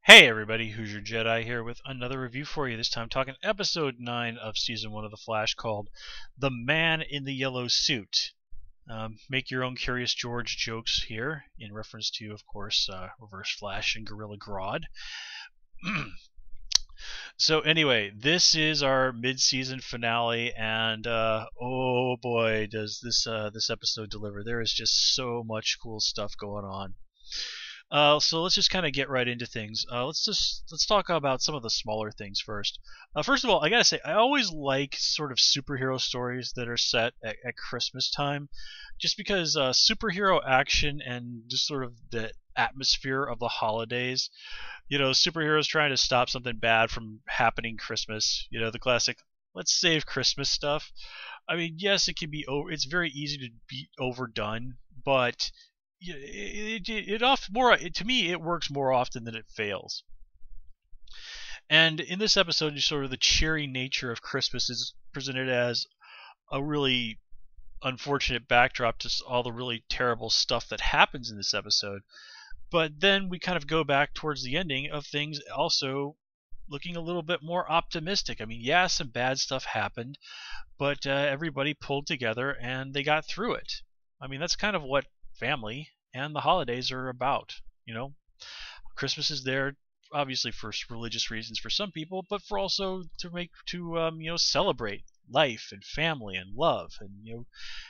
Hey everybody, Hoosier Jedi here with another review for you. This time talking episode 9 of season 1 of The Flash called The Man in the Yellow Suit. Make your own Curious George jokes here in reference to, of course, Reverse Flash and Gorilla Grodd. So anyway, this is our mid-season finale, and oh boy, does this episode deliver. There is just so much cool stuff going on. So let's just kind of get right into things. Let's talk about some of the smaller things first. First of all, I gotta say I always like sort of superhero stories that are set at Christmas time, just because superhero action and just sort of the atmosphere of the holidays. Superheroes trying to stop something bad from happening Christmas. The classic "let's save Christmas" stuff. I mean, yes, it can be over. It's very easy to be overdone, but to me it works more often than it fails. And in this episode, sort of the cheery nature of Christmas is presented as a really unfortunate backdrop to all the really terrible stuff that happens in this episode. But then we kind of go back towards the ending of things also looking a little bit more optimistic. I mean, yeah, some bad stuff happened, but everybody pulled together and they got through it. I mean, that's kind of what family and the holidays are about. Christmas is there obviously for religious reasons for some people, but for also to celebrate life and family and love and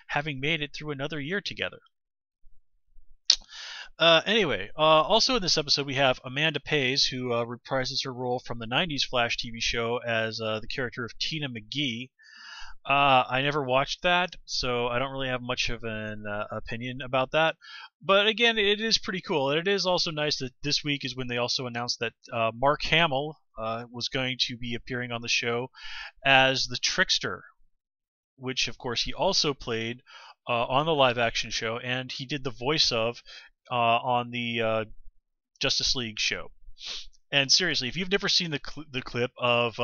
having made it through another year together. Anyway, also in this episode we have Amanda Pays, who reprises her role from the 90s Flash TV show as the character of Tina McGee. I never watched that, so I don't really have much of an opinion about that. But again, it is pretty cool. And it is also nice that this week is when they also announced that Mark Hamill was going to be appearing on the show as the Trickster, which of course he also played on the live action show, and he did the voice of on the Justice League show. And seriously, if you've never seen the clip of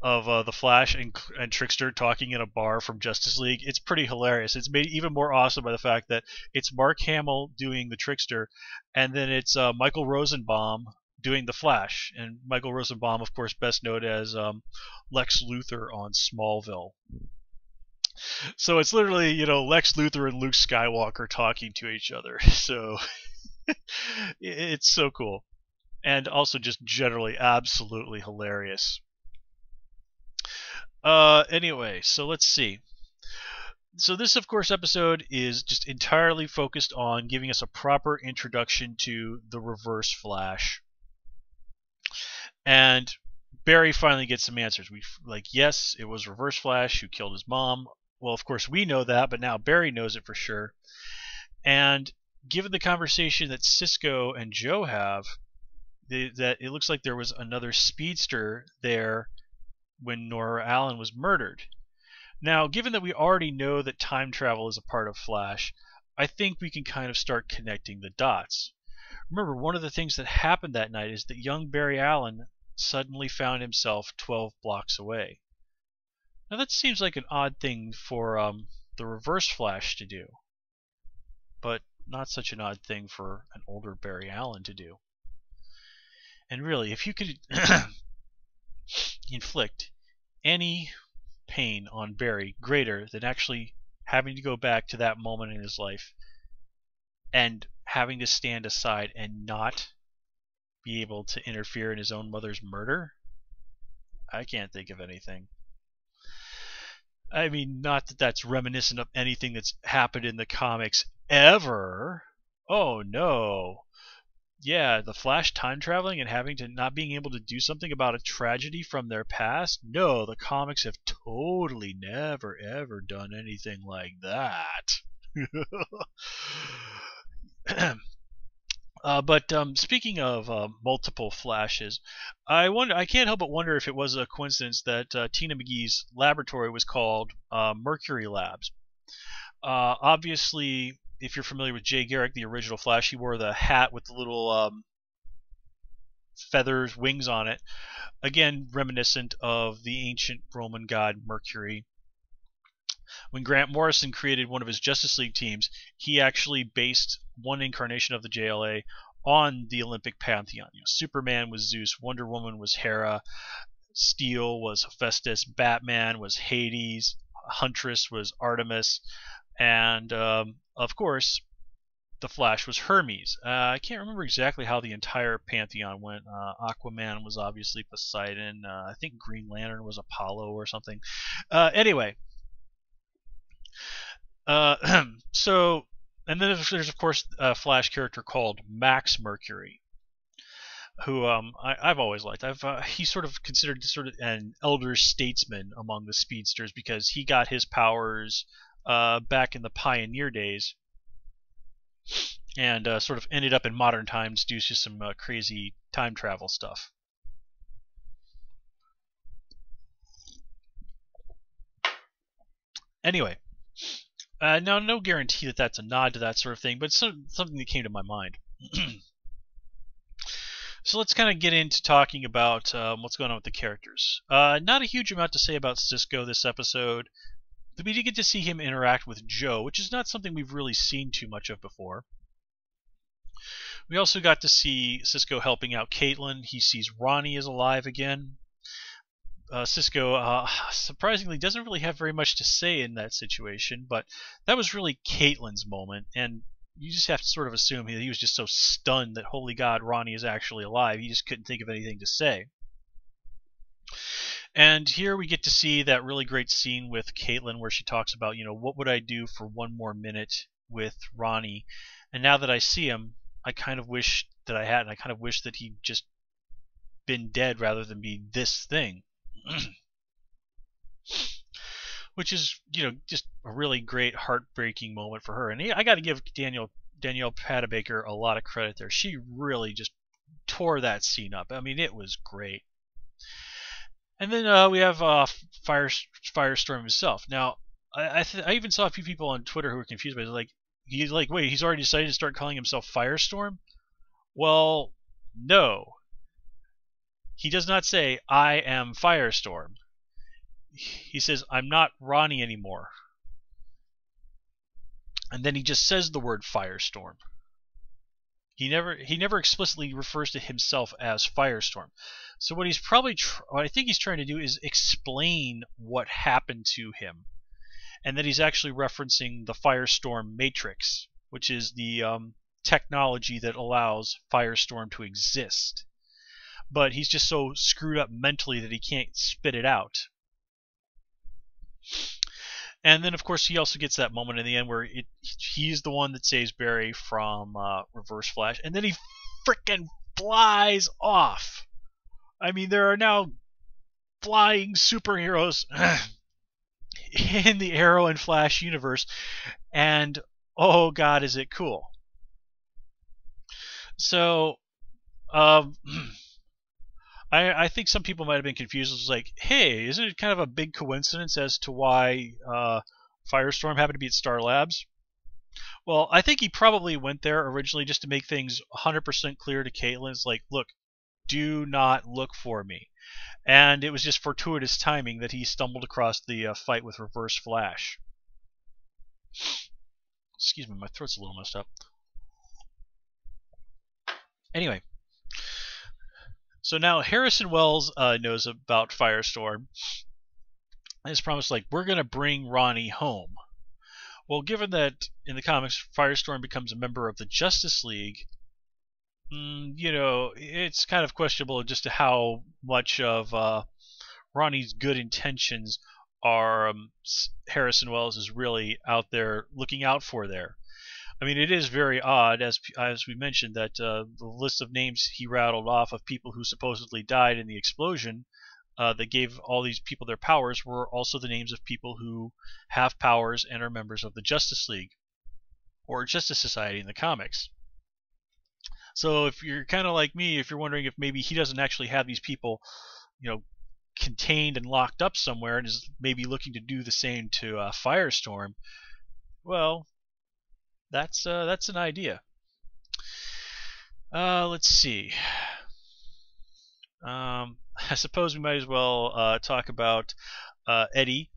the Flash and Trickster talking in a bar from Justice League, it's pretty hilarious. It's made even more awesome by the fact that it's Mark Hamill doing the Trickster, and then it's Michael Rosenbaum doing the Flash. And Michael Rosenbaum, of course, best known as Lex Luthor on Smallville. So it's literally, Lex Luthor and Luke Skywalker talking to each other. So it's so cool. And also just generally absolutely hilarious. Anyway, so let's see. So this, of course, episode is just entirely focused on giving us a proper introduction to the Reverse Flash. And Barry finally gets some answers. Yes, it was Reverse Flash who killed his mom. Well, of course, we know that, but now Barry knows it for sure. And given the conversation that Cisco and Joe have, that it looks like there was another speedster there when Nora Allen was murdered. Now, given that we already know that time travel is a part of Flash, I think we can kind of start connecting the dots. Remember, one of the things that happened that night is that young Barry Allen suddenly found himself 12 blocks away. Now that seems like an odd thing for the Reverse Flash to do, but not such an odd thing for an older Barry Allen to do. And really, if you could inflict any pain on Barry greater than actually having to go back to that moment in his life and having to stand aside and not be able to interfere in his own mother's murder, I can't think of anything. I mean, not that that's reminiscent of anything that's happened in the comics ever. Oh no. Yeah, the Flash time traveling and having to not being able to do something about a tragedy from their past? No, the comics have totally never ever done anything like that. But speaking of multiple Flashes, I can't help but wonder if it was a coincidence that Tina McGee's laboratory was called Mercury Labs. Obviously, if you're familiar with Jay Garrick, the original Flash, he wore the hat with the little feathers, wings on it. Again, reminiscent of the ancient Roman god Mercury. When Grant Morrison created one of his Justice League teams, he actually based one incarnation of the JLA on the Olympic pantheon. Superman was Zeus, Wonder Woman was Hera, Steel was Hephaestus, Batman was Hades, Huntress was Artemis, and of course, the Flash was Hermes. I can't remember exactly how the entire pantheon went. Aquaman was obviously Poseidon. I think Green Lantern was Apollo or something. Anyway, so, and then there's of course a Flash character called Max Mercury, who I've always liked. He's sort of considered an elder statesman among the speedsters because he got his powers back in the Pioneer days, and sort of ended up in modern times due to some crazy time travel stuff. Anyway, now no guarantee that that's a nod to that sort of thing, but something that came to my mind. So let's kind of get into talking about what's going on with the characters. Not a huge amount to say about Cisco this episode. We did get to see him interact with Joe, which is not something we've really seen too much of before. We also got to see Cisco helping out Caitlin. He sees Ronnie is alive again. Cisco, surprisingly, doesn't really have very much to say in that situation, but that was really Caitlin's moment, and you just have to sort of assume he was just so stunned that, holy God, Ronnie is actually alive. He just couldn't think of anything to say. And here we get to see that really great scene with Caitlin where she talks about, what would I do for one more minute with Ronnie? And now that I see him, I kind of wish that I hadn't. I kind of wish that he'd just been dead rather than be this thing. Which is, just a really great heartbreaking moment for her. And I got to give Danielle Panabaker a lot of credit there. She really just tore that scene up. I mean, it was great. And then we have Firestorm himself. Now, I even saw a few people on Twitter who were confused by it. Wait, he's already decided to start calling himself Firestorm? Well, no. He does not say, I am Firestorm. He says, I'm not Ronnie anymore. And then he just says the word Firestorm. He never explicitly refers to himself as Firestorm. So what he's probably, what I think he's trying to do is explain what happened to him. And that he's actually referencing the Firestorm Matrix, which is the technology that allows Firestorm to exist. But he's just so screwed up mentally that he can't spit it out. And then, of course, he also gets that moment in the end where he's the one that saves Barry from Reverse Flash, and then he frickin' flies off. I mean, there are now flying superheroes in the Arrow and Flash universe, and oh God, is it cool. So, I think some people might have been confused. It was like, hey, isn't it kind of a big coincidence as to why Firestorm happened to be at Star Labs? Well, I think he probably went there originally just to make things 100% clear to Caitlin. It's like, look, do not look for me. And it was just fortuitous timing that he stumbled across the fight with Reverse Flash. Excuse me, my throat's a little messed up. Anyway. So now Harrison Wells knows about Firestorm. And has promised, we're going to bring Ronnie home. Well, given that in the comics Firestorm becomes a member of the Justice League, it's kind of questionable just how much of Ronnie's good intentions are Harrison Wells is really out there looking out for there. I mean, it is very odd, as we mentioned, that the list of names he rattled off of people who supposedly died in the explosion that gave all these people their powers were also the names of people who have powers and are members of the Justice League or Justice Society in the comics. So if you're kind of like me, if you're wondering if maybe he doesn't actually have these people, contained and locked up somewhere and is maybe looking to do the same to Firestorm, well, that's an idea. Let's see. I suppose we might as well talk about Eddie.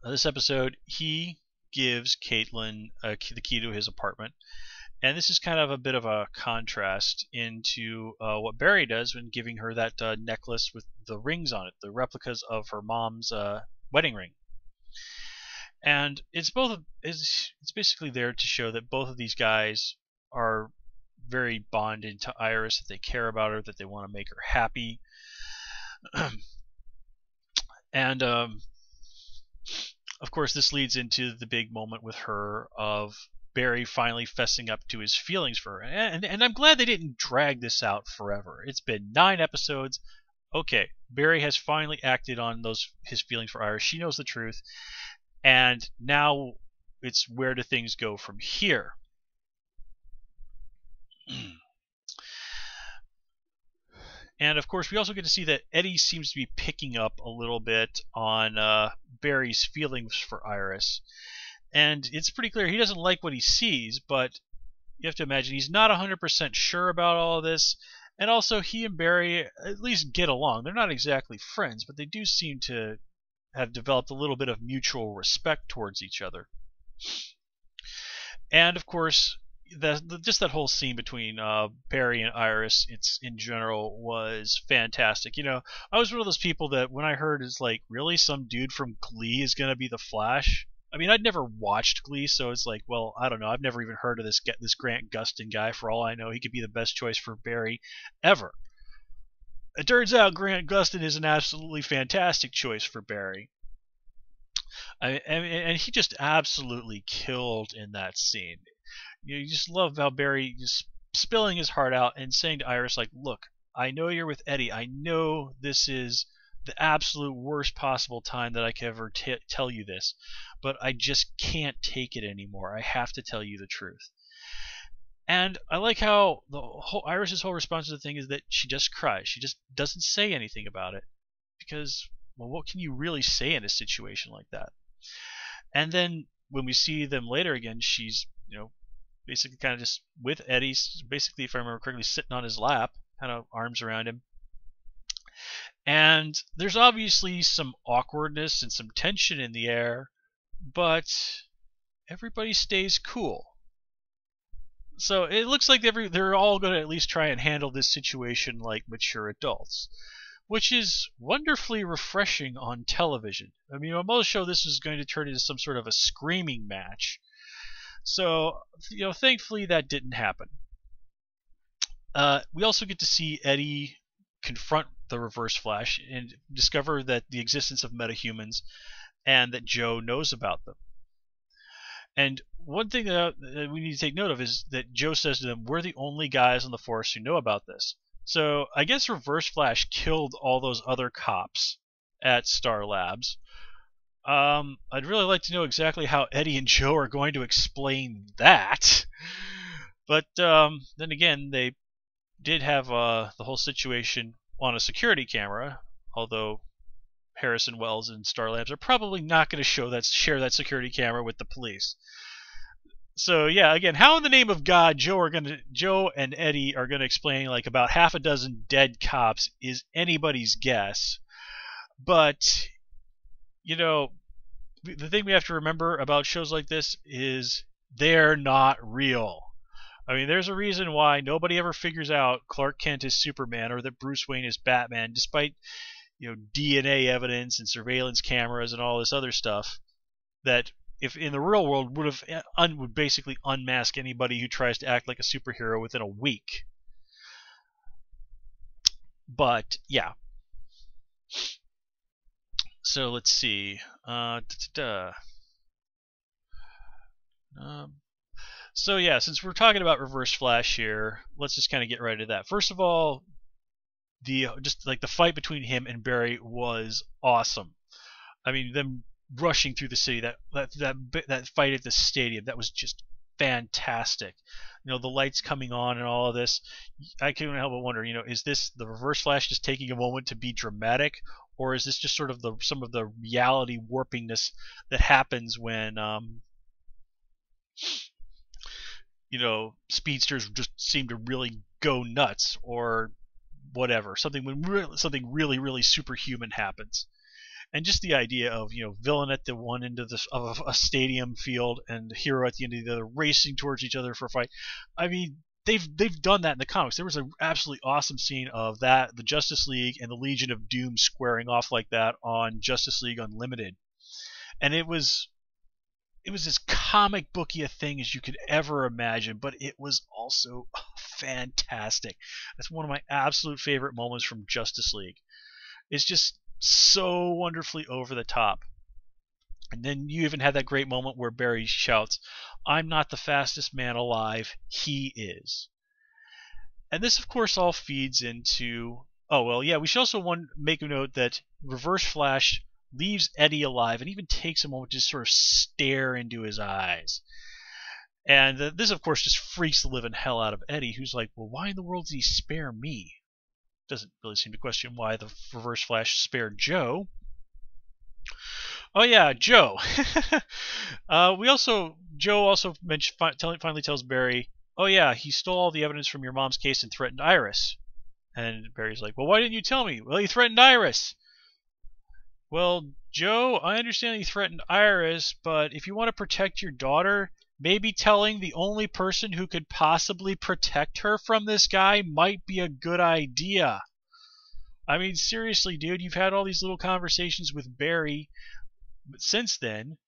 This episode, he gives Caitlin the key to his apartment, And this is kind of a bit of a contrast into what Barry does when giving her that necklace with the rings on it, the replicas of her mom's wedding ring. And it's basically there to show that both of these guys are very bonded to Iris, that they care about her, that they want to make her happy. And of course, this leads into the big moment with her of Barry finally fessing up to his feelings for her. And I'm glad they didn't drag this out forever. It's been 9 episodes. Okay, Barry has finally acted on his feelings for Iris. She knows the truth. And now it's where do things go from here? And of course, we also get to see that Eddie seems to be picking up a little bit on Barry's feelings for Iris. And it's pretty clear he doesn't like what he sees, but you have to imagine he's not 100% sure about all of this. And also, he and Barry at least get along. They're not exactly friends, but they do seem to have developed a little bit of mutual respect towards each other. And of course, just that whole scene between Barry and Iris, in general, was fantastic. You know, I was one of those people that when I heard it's like, really, some dude from Glee is gonna be the Flash. I mean, I'd never watched Glee, so it's like, well, I don't know. I've never even heard of this Grant Gustin guy. For all I know, he could be the best choice for Barry ever. It turns out Grant Gustin is an absolutely fantastic choice for Barry. And he just absolutely killed in that scene. You just love how Barry just spilling his heart out and saying to Iris, like, look, I know you're with Eddie. I know this is the absolute worst possible time that I could ever tell you this, but I just can't take it anymore. I have to tell you the truth. And I like how Iris's whole response to the thing is that she just cries. She just doesn't say anything about it because, well, what can you really say in a situation like that? And then when we see them later again, she's, basically kind of just with Eddie, basically, if I remember correctly, sitting on his lap, kind of arms around him. And there's obviously some awkwardness and some tension in the air, but everybody stays cool. So it looks like they're all going to at least try and handle this situation like mature adults, which is wonderfully refreshing on television. I mean, on most show this is going to turn into some sort of a screaming match. So, thankfully that didn't happen. We also get to see Eddie confront the Reverse Flash and discover that the existence of metahumans and that Joe knows about them. And one thing that we need to take note of is that Joe says to them, we're the only guys on the force who know about this. So I guess Reverse Flash killed all those other cops at Star Labs. I'd really like to know exactly how Eddie and Joe are going to explain that. But then again, they did have the whole situation on a security camera, although Harrison Wells and Star Labs are probably not going to share that security camera with the police. So yeah, again, how in the name of God Joe and Eddie are going to explain like about half a dozen dead cops is anybody's guess. But the thing we have to remember about shows like this is they're not real. I mean, there's a reason why nobody ever figures out Clark Kent is Superman or that Bruce Wayne is Batman, despite DNA evidence and surveillance cameras and all this other stuff that if in the real world would basically unmask anybody who tries to act like a superhero within a week. But yeah. So let's see. So yeah, since we're talking about Reverse Flash here, let's just kind of get right into that. First of all, the fight between him and Barry was awesome. I mean, them rushing through the city, that fight at the stadium, that was just fantastic. The lights coming on and all of this. I couldn't help but wonder, is this the Reverse Flash just taking a moment to be dramatic, or is this just sort of some of the reality warpingness that happens when speedsters just seem to really go nuts, or whatever, something really, really superhuman happens. And just the idea of, villain at the one end of a stadium field and hero at the end of the other, racing towards each other for a fight. I mean, they've done that in the comics. There was an absolutely awesome scene of that, the Justice League and the Legion of Doom squaring off like that on Justice League Unlimited, and it was as comic booky a thing as you could ever imagine, but it was also fantastic. That's one of my absolute favorite moments from Justice League. It's just so wonderfully over the top. And then you even had that great moment where Barry shouts, "I'm not the fastest man alive, he is." And this, of course, all feeds into... Oh, well, yeah, we should also make a note that Reverse Flash leaves Eddie alive and even takes a moment to just sort of stare into his eyes. And this, of course, just freaks the living hell out of Eddie, who's like, well, why in the world did he spare me? Doesn't really seem to question why the Reverse Flash spared Joe. Oh yeah, Joe. Joe also finally tells Barry, oh yeah, he stole all the evidence from your mom's case and threatened Iris. And Barry's like, well, why didn't you tell me? Well, he threatened Iris. Well, Joe, I understand he threatened Iris, but if you want to protect your daughter, maybe telling the only person who could possibly protect her from this guy might be a good idea. I mean, seriously, dude, you've had all these little conversations with Barry since then.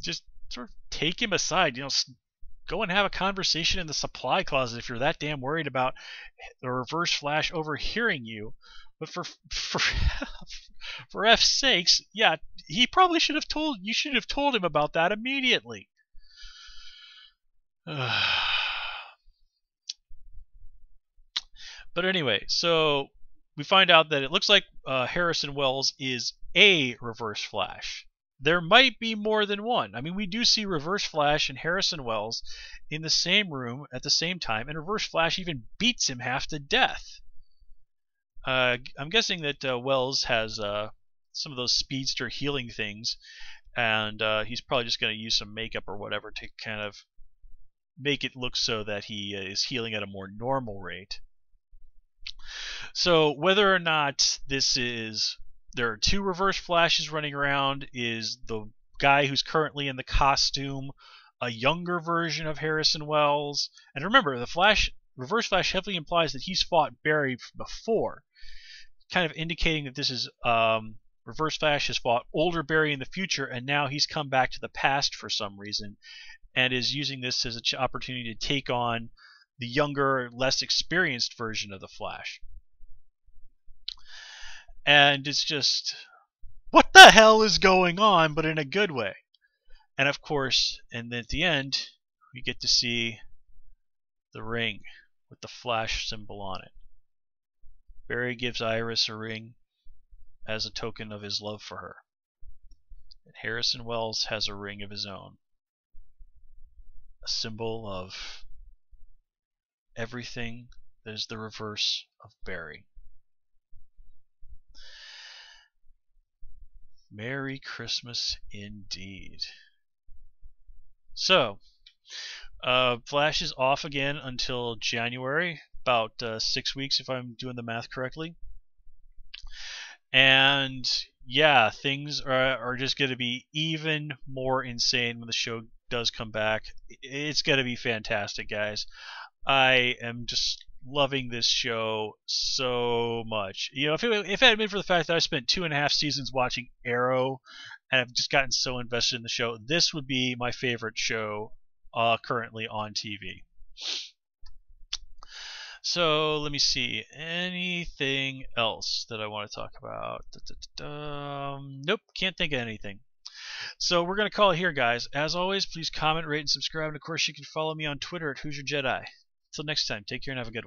Just sort of take him aside, go and have a conversation in the supply closet if you're that damn worried about the Reverse Flash overhearing you. But for F's sakes, yeah, he probably should have told him about that immediately. But anyway, so we find out that it looks like Harrison Wells is a Reverse Flash. There might be more than one. I mean, we do see Reverse Flash and Harrison Wells in the same room at the same time, and Reverse Flash even beats him half to death. I'm guessing that Wells has some of those speedster healing things, and he's probably just going to use some makeup or whatever to kind of make it look so that he is healing at a more normal rate. So whether or not there are two Reverse Flashes running around, is the guy who's currently in the costume a younger version of Harrison Wells? And remember, Reverse Flash heavily implies that he's fought Barry before, kind of indicating that this is Reverse Flash has fought older Barry in the future, and now he's come back to the past for some reason, and is using this as an opportunity to take on the younger, less experienced version of the Flash. And it's just, what the hell is going on, but in a good way. And of course, and then at the end, we get to see the ring with the Flash symbol on it. Barry gives Iris a ring as a token of his love for her. And Harrison Wells has a ring of his own. A symbol of everything that is the reverse of Barry. Merry Christmas indeed. So, Flash is off again until January, about 6 weeks if I'm doing the math correctly. And yeah, things are just going to be even more insane when the show does come back. It's going to be fantastic, guys. I am just loving this show so much. If it had been for the fact that I spent 2.5 seasons watching Arrow and I've just gotten so invested in the show, this would be my favorite show currently on TV. So let me see. Anything else that I want to talk about? Nope, can't think of anything. So we're going to call it here, guys. As always, please comment, rate, and subscribe. And of course, you can follow me on Twitter at Hoosier Jedi. Until next time, take care and have a good one.